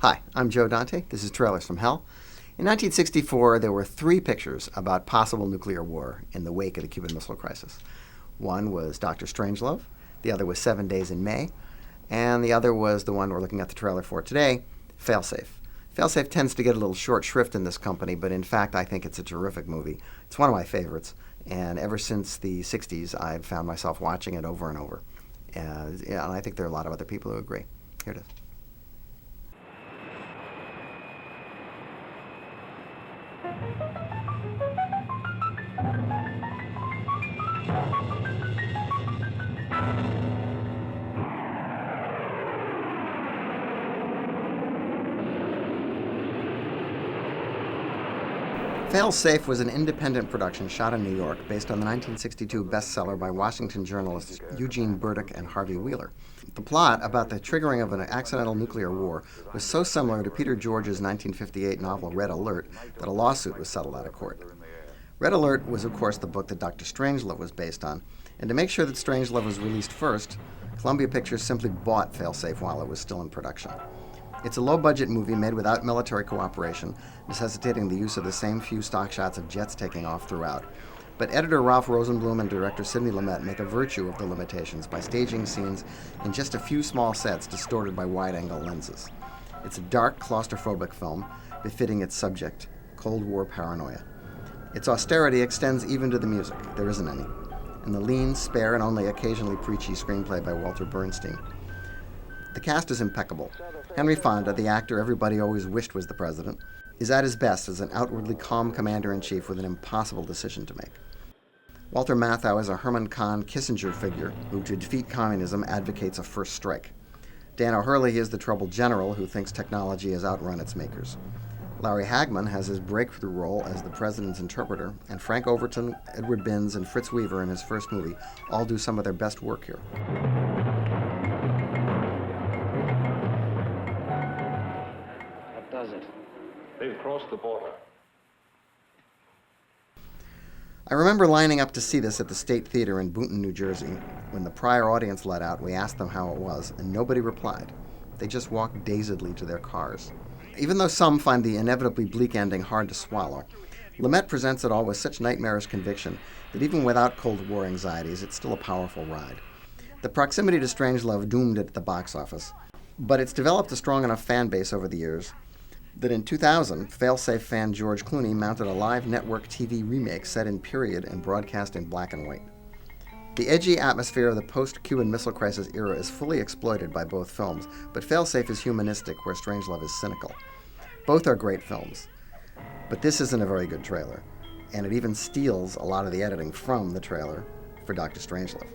Hi, I'm Joe Dante. This is Trailers from Hell. In 1964, there were three pictures about possible nuclear war in the wake of the Cuban Missile Crisis. One was Dr. Strangelove, the other was 7 Days in May, and the other was the one we're looking at the trailer for today, Failsafe. Failsafe tends to get a little short shrift in this company, but in fact I think it's a terrific movie. It's one of my favorites, and ever since the 60s I've found myself watching it over and over. And I think there are a lot of other people who agree. Here it is. Failsafe was an independent production shot in New York based on the 1962 bestseller by Washington journalists Eugene Burdick and Harvey Wheeler. The plot about the triggering of an accidental nuclear war was so similar to Peter George's 1958 novel Red Alert that a lawsuit was settled out of court. Red Alert was, of course, the book that Dr. Strangelove was based on, and to make sure that Strangelove was released first, Columbia Pictures simply bought Failsafe while it was still in production. It's a low-budget movie made without military cooperation, necessitating the use of the same few stock shots of jets taking off throughout. But editor Ralph Rosenblum and director Sidney Lumet make a virtue of the limitations by staging scenes in just a few small sets distorted by wide-angle lenses. It's a dark, claustrophobic film, befitting its subject, Cold War paranoia. Its austerity extends even to the music. There isn't any. And the lean, spare, and only occasionally preachy screenplay by Walter Bernstein. The cast is impeccable. Henry Fonda, the actor everybody always wished was the president, is at his best as an outwardly calm commander-in-chief with an impossible decision to make. Walter Matthau is a Herman Kahn Kissinger figure who, to defeat communism, advocates a first strike. Dan O'Hurley is the troubled general who thinks technology has outrun its makers. Larry Hagman has his breakthrough role as the president's interpreter, and Frank Overton, Edward Binns, and Fritz Weaver in his first movie all do some of their best work here. What does it? They've crossed the border. I remember lining up to see this at the State Theater in Boonton, New Jersey. When the prior audience let out, we asked them how it was, and nobody replied. They just walked dazedly to their cars. Even though some find the inevitably bleak ending hard to swallow, Lumet presents it all with such nightmarish conviction that even without Cold War anxieties, it's still a powerful ride. The proximity to Strangelove doomed it at the box office, but it's developed a strong enough fan base over the years that in 2000, Failsafe fan George Clooney mounted a live network TV remake set in period and broadcast in black and white. The edgy atmosphere of the post-Cuban Missile Crisis era is fully exploited by both films, but Failsafe is humanistic where Strangelove is cynical. Both are great films, but this isn't a very good trailer, and it even steals a lot of the editing from the trailer for Dr. Strangelove.